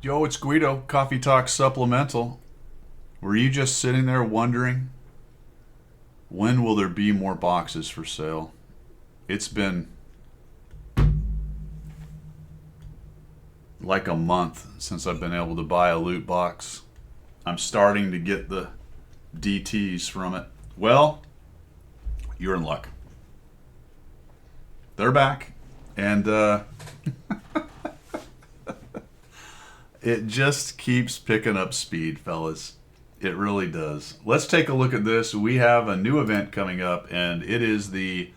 Yo, it's Guido, Coffee Talk Supplemental. Were you just sitting there wondering, when will there be more boxes for sale? It's been like a month since I've been able to buy a loot box. I'm starting to get the DTs from it. Well, you're in luck. They're back. And it just keeps picking up speed, fellas. It really does. Let's take a look at this. We have a new event coming up, and it is the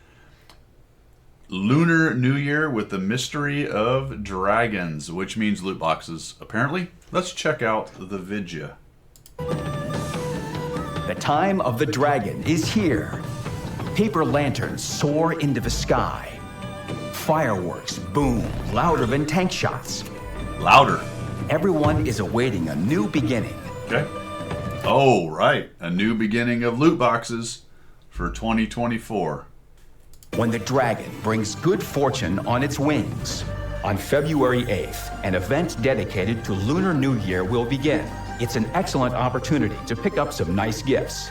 Lunar New Year with the Mystery of Dragons, which means loot boxes, apparently. Let's check out the vidya. The time of the dragon is here. Paper lanterns soar into the sky. Fireworks boom louder than tank shots. Louder. Everyone is awaiting a new beginning. Okay. Oh, right. A new beginning of loot boxes for 2024. When the dragon brings good fortune on its wings. On February 8th, an event dedicated to Lunar New Year will begin. It's an excellent opportunity to pick up some nice gifts.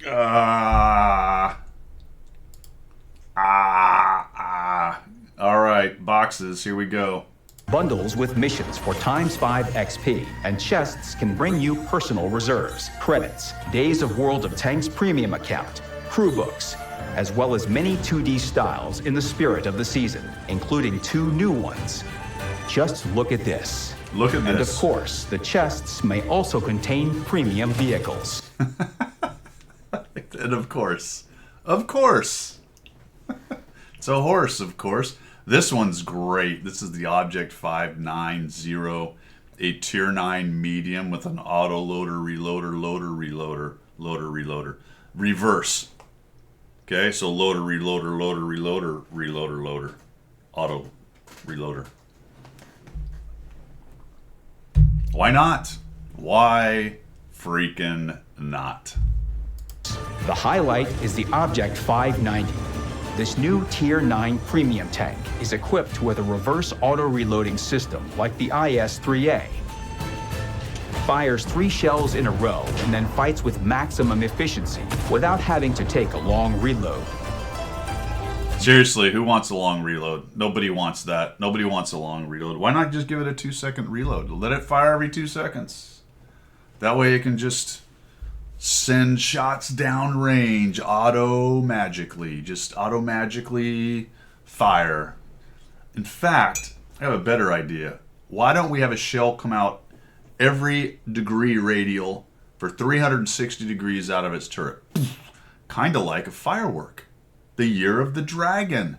All right, boxes, here we go. Bundles with missions for ×5 XP, and chests can bring you personal reserves, credits, Days of World of Tanks premium account, crew books, as well as many 2D styles in the spirit of the season, including 2 new ones. Just look at this. Look at this. And of course, the chests may also contain premium vehicles. And of course, it's a horse, of course. This one's great. This is the Object 590, a Tier 9 medium with an auto loader, reloader, reverse. Okay, so loader, reloader, auto reloader. Why not? Why freaking not? The highlight is the Object 590. This new Tier 9 premium tank is equipped with a reverse auto-reloading system like the IS-3A. Fires 3 shells in a row and then fights with maximum efficiency without having to take a long reload. Seriously, who wants a long reload? Nobody wants that. Nobody wants a long reload. Why not just give it a 2-second reload? Let it fire every 2 seconds. That way it can just send shots downrange auto-magically. Just auto-magically fire. In fact, I have a better idea. Why don't we have a shell come out every degree radial for 360 degrees out of its turret? Kind of like a firework. The Year of the Dragon.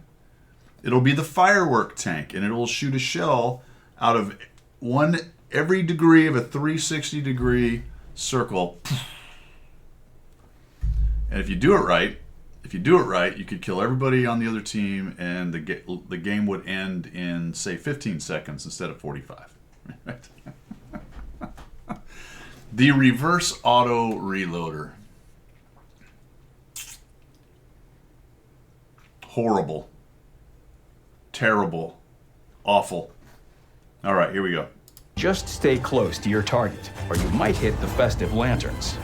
It'll be the firework tank, and it will shoot a shell out of every degree of a 360 degree circle. And if you do it right, you could kill everybody on the other team, and the game would end in, say, 15 seconds instead of 45. The reverse auto reloader. Horrible. Terrible. Awful. All right, here we go. Just stay close to your target, or you might hit the festive lanterns.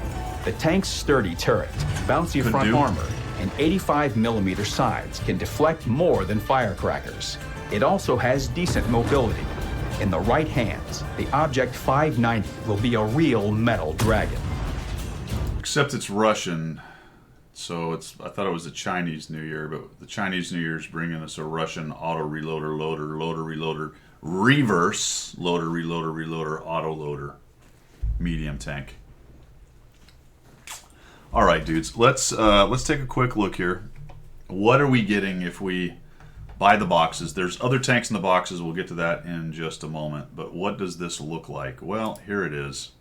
The tank's sturdy turret, bouncy front armor, and 85mm sides can deflect more than firecrackers. It also has decent mobility. In the right hands, the Object 590 will be a real metal dragon. Except it's Russian, so I thought it was a Chinese New Year, but the Chinese New Year is bringing us a Russian auto reloader, reverse loader, auto loader, medium tank. All right, dudes, let's take a quick look here. What are we getting if we buy the boxes? There's other tanks in the boxes. We'll get to that in just a moment. But what does this look like? Well, here it is.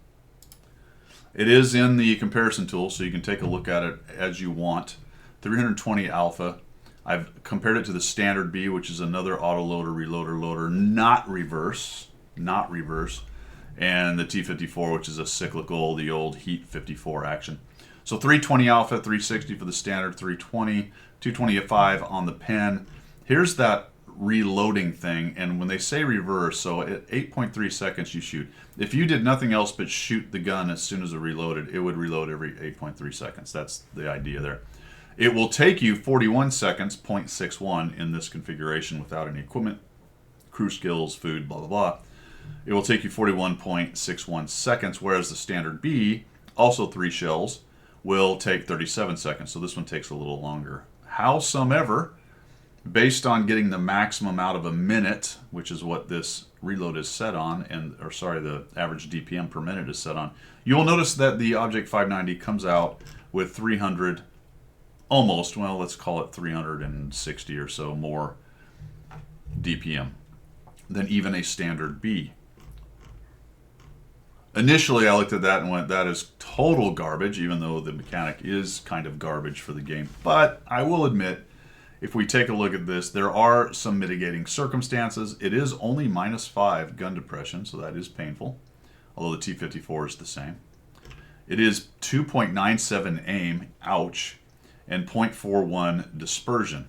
It is in the comparison tool, so you can take a look at it as you want. 320 alpha. I've compared it to the standard B, which is another auto loader, reloader, not reverse, and the T54, which is a cyclical, the old Heat 54 action. So 320 alpha, 360 for the standard, 320, 225 on the pen. Here's that reloading thing, and when they say reverse, so at 8.3 seconds you shoot. If you did nothing else but shoot the gun as soon as it reloaded, it would reload every 8.3 seconds. That's the idea there. It will take you 41 seconds, 0.61 in this configuration without any equipment, crew skills, food, blah, blah, blah. It will take you 41.61 seconds, whereas the standard B, also 3 shells, will take 37 seconds. So this one takes a little longer. Howsoever, based on getting the maximum out of a minute, which is what this reload is set on, the average DPM per minute is set on, you'll notice that the Object 590 comes out with 300, almost, well, let's call it 360 or so more DPM than even a standard B. Initially, I looked at that and went, that is total garbage, even though the mechanic is kind of garbage for the game. But I will admit, if we take a look at this, there are some mitigating circumstances. It is only -5 gun depression, so that is painful, although the T-54 is the same. It is 2.97 aim, ouch, and 0.41 dispersion.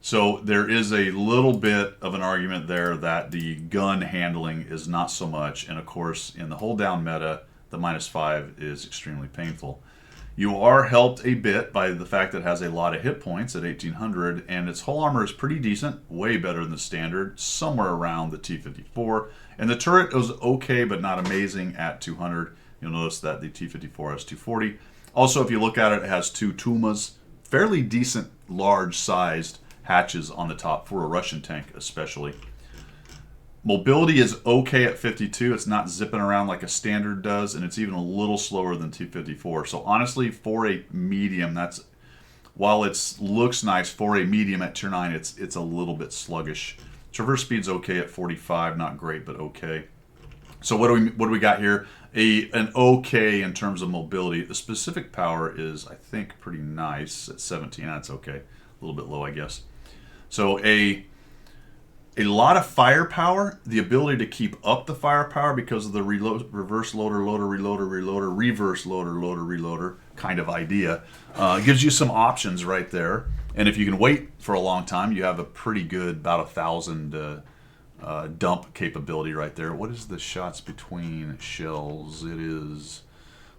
So there is a little bit of an argument there that the gun handling is not so much, and of course in the hold down meta, the -5 is extremely painful. You are helped a bit by the fact that it has a lot of hit points at 1800, and its hull armor is pretty decent, way better than the standard, somewhere around the T-54. And the turret is okay, but not amazing at 200. You'll notice that the T-54 has 240. Also, if you look at it, it has 2 Tumas, fairly decent, large-sized hatches on the top for a Russian tank, especially. Mobility is okay at 52. It's not zipping around like a standard does, and it's even a little slower than T-54. So honestly, for a medium, while it looks nice for a medium at tier 9, it's a little bit sluggish. Traverse speed's okay at 45, not great, but okay. So what do we got here? An okay in terms of mobility. The specific power is, I think, pretty nice at 17. That's okay. A little bit low, I guess. So a lot of firepower, the ability to keep up the firepower because of the reverse loader, loader, reloader, reloader, reverse loader, loader, reloader kind of idea. Gives you some options right there. And if you can wait for a long time, you have a pretty good, about 1,000 dump capability right there. What is the shots between shells? It is,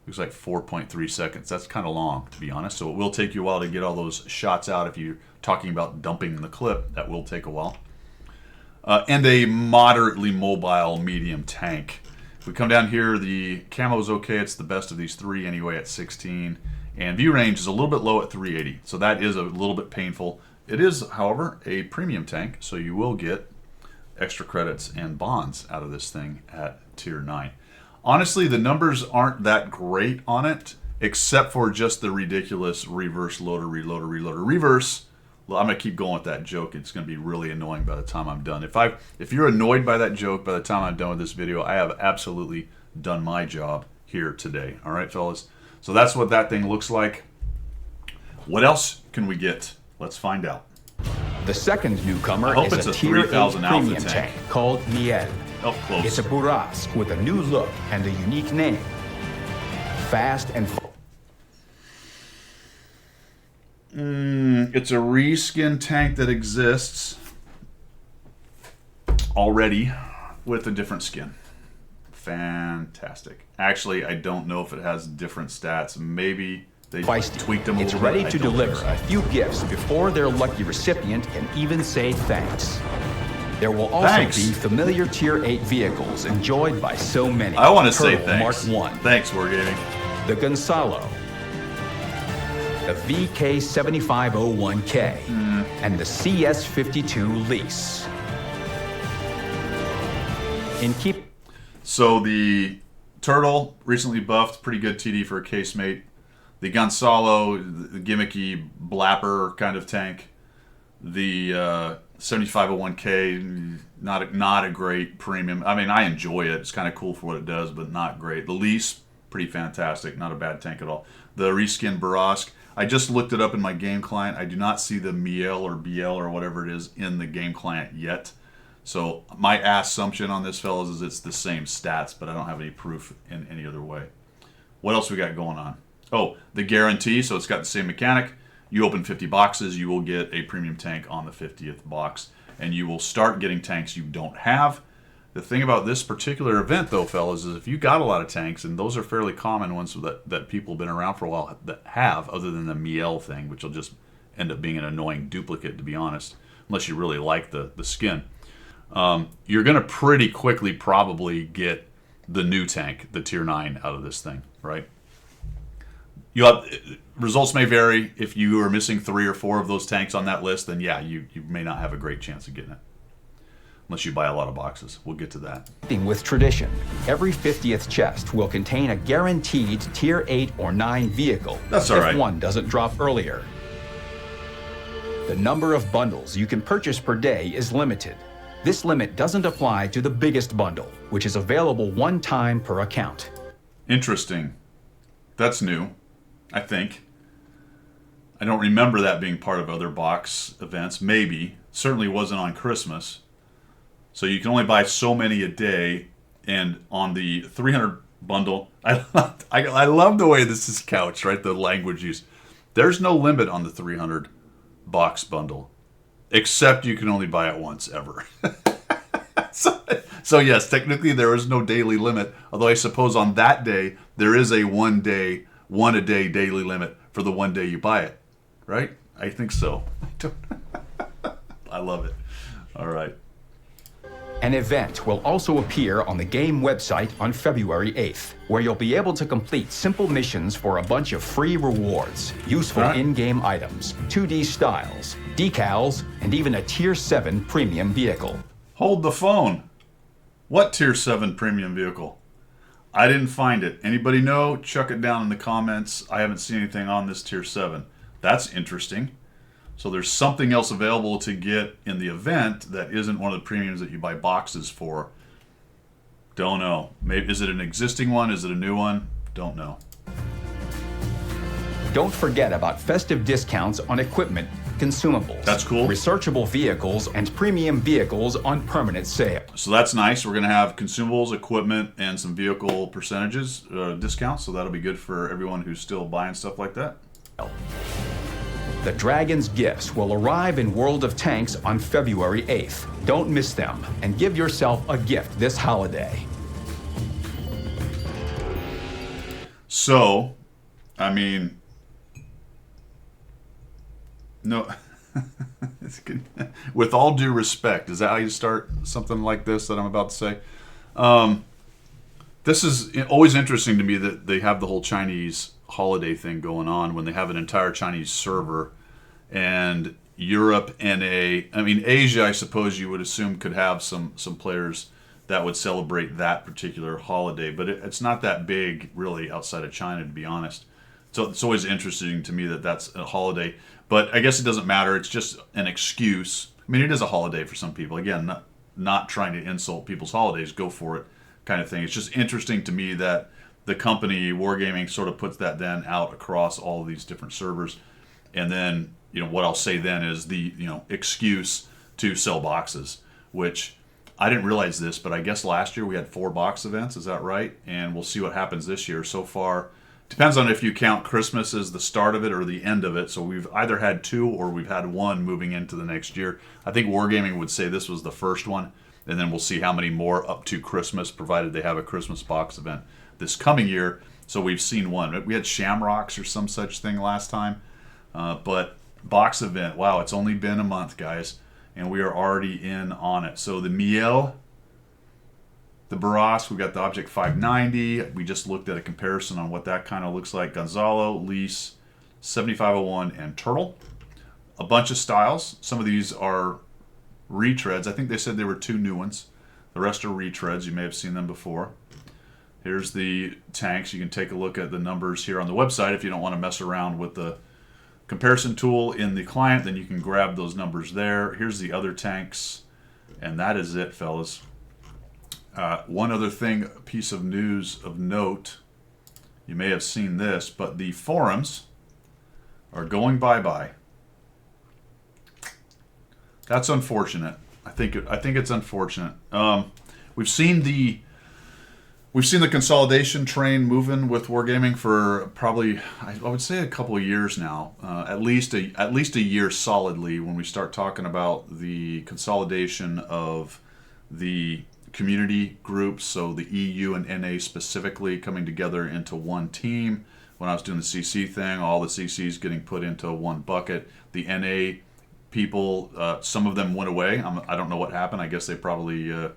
looks like 4.3 seconds. That's kind of long, to be honest. So it will take you a while to get all those shots out. If you're talking about dumping the clip, that will take a while. And a moderately mobile medium tank. If we come down here, the camo is okay. It's the best of these 3 anyway at 16. And view range is a little bit low at 380. So that is a little bit painful. It is, however, a premium tank, so you will get extra credits and bonds out of this thing at tier 9. Honestly, the numbers aren't that great on it, except for just the ridiculous reverse loader, reloader, reloader, reverse. Well, I'm going to keep going with that joke. It's going to be really annoying by the time I'm done. If you're annoyed by that joke by the time I'm done with this video, I have absolutely done my job here today. All right, fellas? So that's what that thing looks like. What else can we get? Let's find out. The second newcomer I hope is it's a tier 8 3,000 alpha premium tank called Miel. Oh, close. It's a Burask with a new look and a unique name. Fast and It's a reskin tank that exists already with a different skin. Fantastic. Actually, I don't know if it has different stats. Maybe they tweaked them a it's little bit. ready to deliver a few gifts before their lucky recipient can even say thanks. There will also be familiar Tier 8 vehicles enjoyed by so many. I want to say thanks. Mark 1. Thanks, Wargaming. The Gonzalo. The VK7501K. And the CS52 Lease. So the Turtle, recently buffed, pretty good TD for a casemate. The Gonzalo, the gimmicky blapper kind of tank. The 7501K, not a great premium. I mean, I enjoy it. It's kind of cool for what it does, but not great. The Lease, pretty fantastic. Not a bad tank at all. The reskin Burask, I just looked it up in my game client. I do not see the Miel or BL or whatever it is in the game client yet. So my assumption on this, fellas, is it's the same stats, but I don't have any proof in any other way. What else we got going on? Oh, the Guarantee. So it's got the same mechanic. You open 50 boxes, you will get a premium tank on the 50th box, and you will start getting tanks you don't have. The thing about this particular event, though, fellas, is if you got a lot of tanks, and those are fairly common ones that people have been around for a while that have, other than the Miel thing, which will just end up being an annoying duplicate, to be honest, unless you really like the skin. You're going to pretty quickly probably get the new tank, the Tier 9, out of this thing, right? You have, results may vary. If you are missing 3 or 4 of those tanks on that list, then yeah, you may not have a great chance of getting it. Unless you buy a lot of boxes. We'll get to that. With tradition, every 50th chest will contain a guaranteed Tier 8 or 9 vehicle. That's all right. If one doesn't drop earlier. The number of bundles you can purchase per day is limited. This limit doesn't apply to the biggest bundle, which is available one time per account. Interesting. That's new, I think. I don't remember that being part of other box events. Maybe. Certainly wasn't on Christmas. So you can only buy so many a day, and on the 300 bundle, I love the way this is couched, right? The language used. There's no limit on the 300 box bundle, except you can only buy it once ever. So yes, technically there is no daily limit, although I suppose on that day, there is a one a day daily limit for the one day you buy it, right? I think so. I love it. All right. An event will also appear on the game website on February 8th, where you'll be able to complete simple missions for a bunch of free rewards, useful in-game items, 2D styles, decals, and even a Tier 7 premium vehicle. Hold the phone. What Tier 7 premium vehicle? I didn't find it. Anybody know? Chuck it down in the comments. I haven't seen anything on this Tier 7. That's interesting. So there's something else available to get in the event that isn't one of the premiums that you buy boxes for. Don't know. Maybe is it an existing one? Is it a new one? Don't know. Don't forget about festive discounts on equipment, consumables. That's cool. Researchable vehicles and premium vehicles on permanent sale. So that's nice. We're going to have consumables, equipment, and some vehicle percentages discounts. So that'll be good for everyone who's still buying stuff like that. The Dragon's gifts will arrive in World of Tanks on February 8th. Don't miss them, and give yourself a gift this holiday. So, I mean, no, with all due respect, is that how you start something like this that I'm about to say? This is always interesting to me that they have the whole Chinese holiday thing going on when they have an entire Chinese server, and Europe and Asia, I suppose you would assume could have some players that would celebrate that particular holiday, but it's not that big really outside of China, to be honest. So it's always interesting to me that that's a holiday, but I guess it doesn't matter. It's just an excuse. I mean, it is a holiday for some people. Again, not trying to insult people's holidays, go for it kind of thing. It's just interesting to me that the company Wargaming sort of puts that then out across all of these different servers, and then what I'll say then is the excuse to sell boxes, which I didn't realize this, but I guess last year we had 4 box events. Is that right? And we'll see what happens this year. So far, depends on if you count Christmas as the start of it or the end of it. So we've either had 2 or we've had 1 moving into the next year. I think Wargaming would say this was the first one, and then we'll see how many more up to Christmas, provided they have a Christmas box event this coming year. So we've seen 1. We had Shamrocks or some such thing last time, but box event, wow, it's only been a month, guys, and we are already in on it. So the Miel, the Barras, we got the Object 590. We just looked at a comparison on what that kind of looks like. Gonzalo, Lease, 7501, and Turtle. A bunch of styles. Some of these are retreads. I think they said there were 2 new ones. The rest are retreads. You may have seen them before. Here's the tanks. You can take a look at the numbers here on the website. If you don't want to mess around with the comparison tool in the client, then you can grab those numbers there. Here's the other tanks, and that is it, fellas. One other thing, piece of news of note, you may have seen this, but the forums are going bye-bye. That's unfortunate. I think it's unfortunate. We've seen we've seen the consolidation train moving with wargaming for probably, I would say, a couple of years now. At least a year solidly, when we start talking about the consolidation of the community groups, so the EU and NA specifically coming together into one team. When I was doing the CC thing, all the CCs getting put into one bucket. The NA people, some of them went away. I don't know what happened. I guess they probably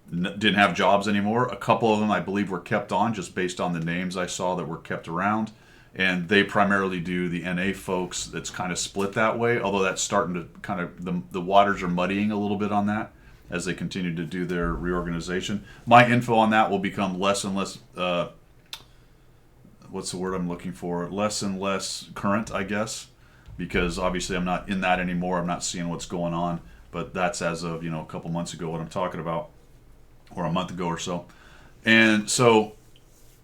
didn't have jobs anymore. A couple of them, I believe, were kept on just based on the names I saw that were kept around. And they primarily do the NA folks. That's kind of split that way, although that's starting to kind of, the waters are muddying a little bit on that as they continue to do their reorganization. My info on that will become less and less, what's the word I'm looking for? Less and less current, I guess, because obviously I'm not in that anymore. I'm not seeing what's going on, but that's as of, a couple months ago what I'm talking about, or a month ago or so. And so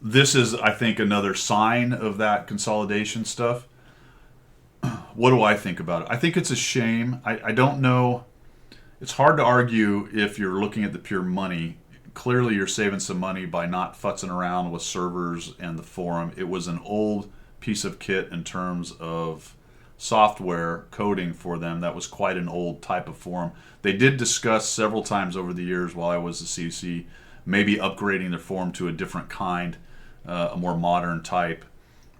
this is, I think, another sign of that consolidation stuff. What do I think about it? I think it's a shame. I don't know. It's hard to argue if you're looking at the pure money. Clearly, you're saving some money by not futzing around with servers and the forum. It was an old piece of kit in terms of software coding for them. That was quite an old type of forum. They did discuss several times over the years while I was a CC, maybe upgrading their forum to a different kind, a more modern type,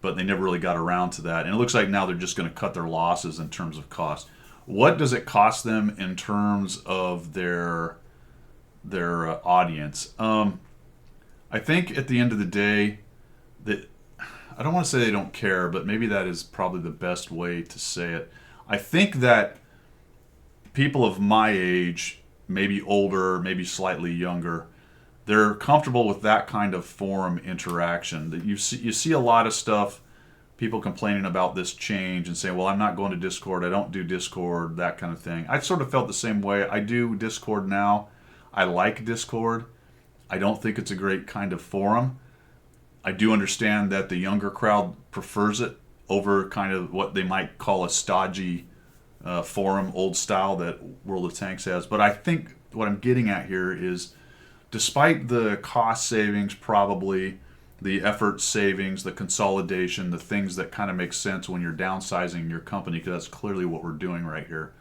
but they never really got around to that. And it looks like now they're just going to cut their losses in terms of cost. What does it cost them in terms of their audience? I think at the end of the day, that I don't want to say they don't care, but maybe that is probably the best way to say it. I think that people of my age, maybe older, maybe slightly younger, they're comfortable with that kind of forum interaction. That you see a lot of stuff, people complaining about this change and saying, well, I'm not going to Discord, I don't do Discord, that kind of thing. I sort of felt the same way. I do Discord now. I like Discord. I don't think it's a great kind of forum. I do understand that the younger crowd prefers it over kind of what they might call a stodgy forum, old style that World of Tanks has. But I think what I'm getting at here is, despite the cost savings, probably the effort savings, the consolidation, the things that kind of make sense when you're downsizing your company, because that's clearly what we're doing right here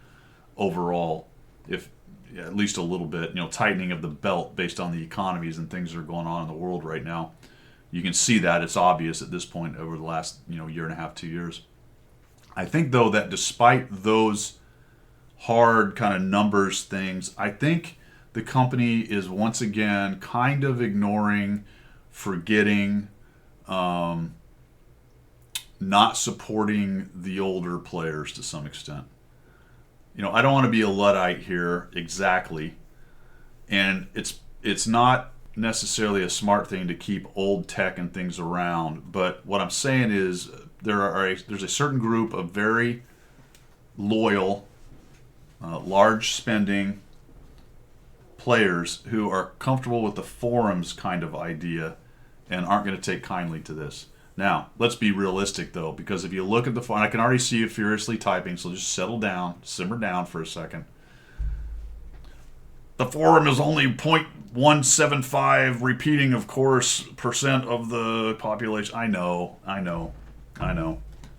overall, if at least a little bit, tightening of the belt based on the economies and things that are going on in the world right now. You can see that. It's obvious at this point over the last year and a half, 2 years. I think, though, that despite those hard kind of numbers things, I think the company is once again kind of ignoring, forgetting, not supporting the older players to some extent. I don't want to be a Luddite here exactly, and it's not necessarily a smart thing to keep old tech and things around, but what I'm saying is there's a certain group of very loyal, large spending players who are comfortable with the forums kind of idea and aren't going to take kindly to this. Now, let's be realistic, though, because if you look at the forum, I can already see you furiously typing, so just settle down, simmer down for a second. The forum is only 0.175 repeating, of course, percent of the population. I know.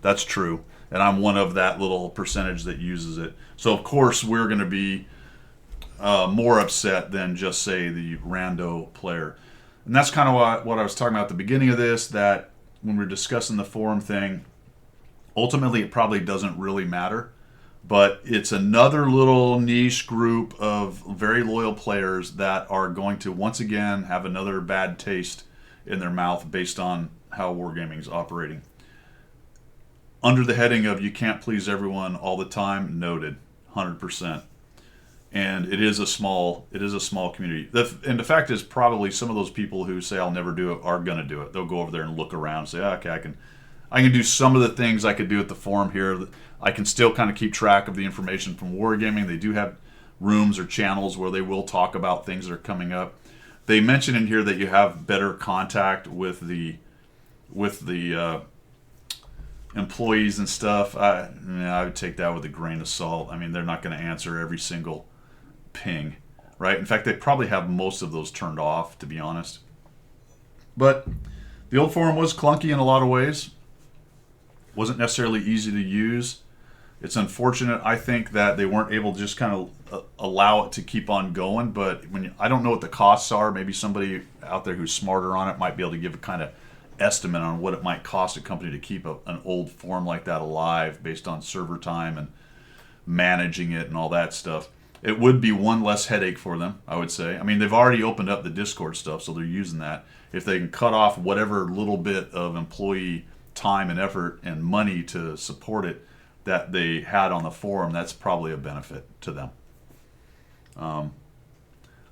That's true. And I'm one of that little percentage that uses it. So, of course, we're going to be more upset than just, say, the rando player. And that's kind of what I was talking about at the beginning of this, that when we're discussing the forum thing, ultimately it probably doesn't really matter. But it's another little niche group of very loyal players that are going to once again have another bad taste in their mouth based on how wargaming is operating. Under the heading of you can't please everyone all the time, noted, 100%. And it is a small community. And the fact is, probably some of those people who say I'll never do it are going to do it. They'll go over there and look around and say, okay, I can do some of the things I could do at the forum here. I can still kind of keep track of the information from wargaming. They do have rooms or channels where they will talk about things that are coming up. They mention in here that you have better contact with the employees and stuff. I would take that with a grain of salt. I mean, they're not going to answer every single ping, right? In fact, they probably have most of those turned off, to be honest. But the old forum was clunky in a lot of ways. Wasn't necessarily easy to use. It's unfortunate, I think, that they weren't able to just kind of allow it to keep on going. But I don't know what the costs are. Maybe somebody out there who's smarter on it might be able to give a kind of estimate on what it might cost a company to keep an old forum like that alive based on server time and managing it and all that stuff. It would be one less headache for them, I would say. I mean, they've already opened up the Discord stuff, so they're using that. If they can cut off whatever little bit of employee time and effort and money to support it that they had on the forum, that's probably a benefit to them.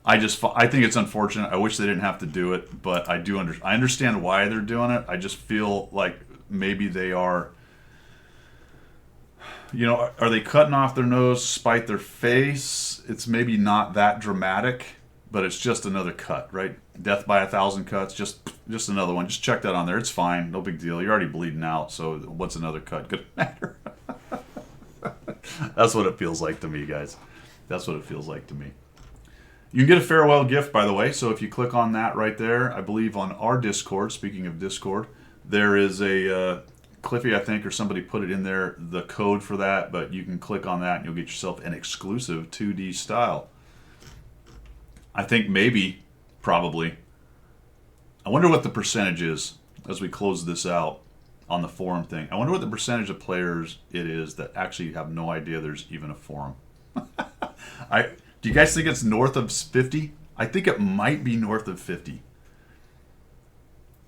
I think it's unfortunate. I wish they didn't have to do it, but I understand why they're doing it. I just feel like maybe they are, are they cutting off their nose to spite their face? It's maybe not that dramatic, but it's just another cut, right? Death by 1,000 cuts, just another one. Just check that on there. It's fine, no big deal. You're already bleeding out, so what's another cut? Good matter. That's what it feels like to me, guys. That's what it feels like to me. You can get a farewell gift, by the way. So if you click on that right there, I believe on our Discord, speaking of Discord, there is a, Cliffy, I think, or somebody put it in there, the code for that, but you can click on that and you'll get yourself an exclusive 2D style. I think maybe, probably, I wonder what the percentage is as we close this out on the forum thing. I wonder what the percentage of players it is that actually have no idea there's even a forum. Do you guys think it's north of 50? I think it might be north of 50.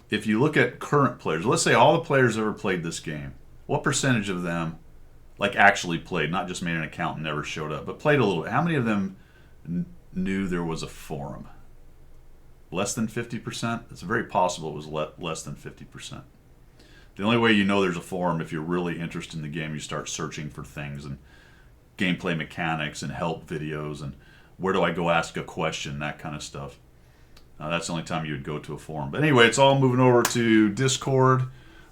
If you look at current players, let's say all the players ever played this game, what percentage of them actually played, not just made an account and never showed up, but played a little bit? How many of them knew there was a forum? Less than 50%? It's very possible it was less than 50%. The only way you know there's a forum if you're really interested in the game, you start searching for things and gameplay mechanics and help videos and where do I go ask a question, that kind of stuff. That's the only time you would go to a forum. But anyway, it's all moving over to Discord.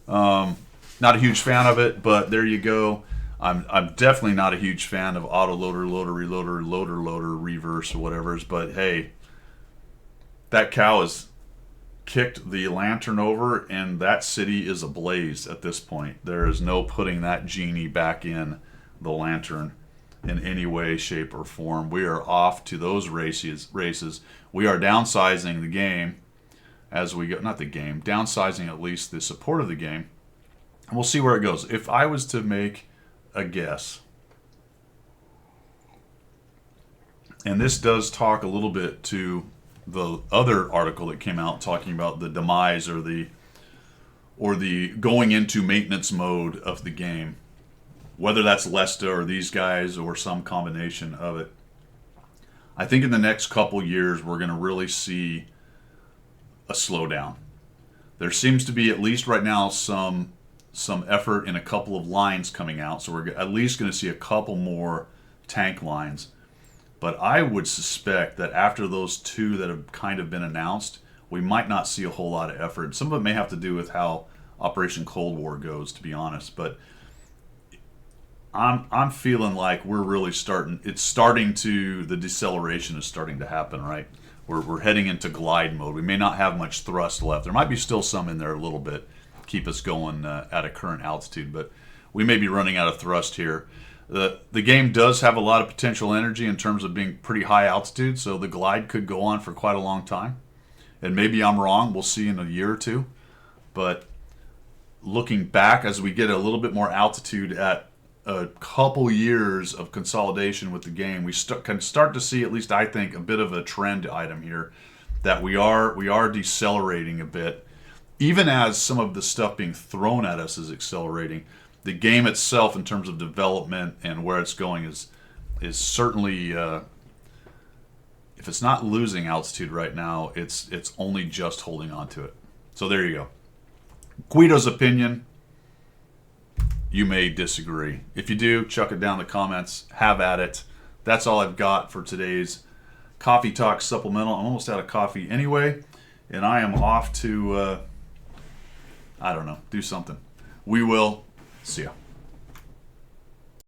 Not a huge fan of it, but there you go. I'm definitely not a huge fan of autoloader, loader, reloader, loader, reverse, or whatever. But hey, that cow has kicked the lantern over, and that city is ablaze at this point. There is no putting that genie back in the lantern in any way, shape, or form. We are off to those races. We are downsizing the game as we go. Not the game, downsizing at least the support of the game. And we'll see where it goes. If I was to make a guess, and this does talk a little bit to the other article that came out talking about the demise or the going into maintenance mode of the game, whether that's Lesta or these guys or some combination of it. I think in the next couple years we're going to really see a slowdown. There seems to be, at least right now, some effort in a couple of lines coming out, so we're at least going to see a couple more tank lines. But I would suspect that after those two that have kind of been announced, we might not see a whole lot of effort. Some of it may have to do with how Operation Cold War goes, to be honest. But I'm feeling like we're really starting. The deceleration is starting to happen, right? We're heading into glide mode. We may not have much thrust left. There might be still some in there a little bit, keep us going at a current altitude, but we may be running out of thrust here. The game does have a lot of potential energy in terms of being pretty high altitude, so the glide could go on for quite a long time. And maybe I'm wrong. We'll see in a year or two. But looking back, as we get a little bit more altitude at a couple years of consolidation with the game, we can start to see, at least I think, a bit of a trend item here, that we are decelerating a bit. Even as some of the stuff being thrown at us is accelerating, the game itself, in terms of development and where it's going, is certainly, if it's not losing altitude right now, it's only just holding on to it. So there you go. Guido's opinion. You may disagree. If you do, chuck it down in the comments. Have at it. That's all I've got for today's Coffee Talk Supplemental. I'm almost out of coffee anyway, and I am off to, I don't know, do something. We will see ya.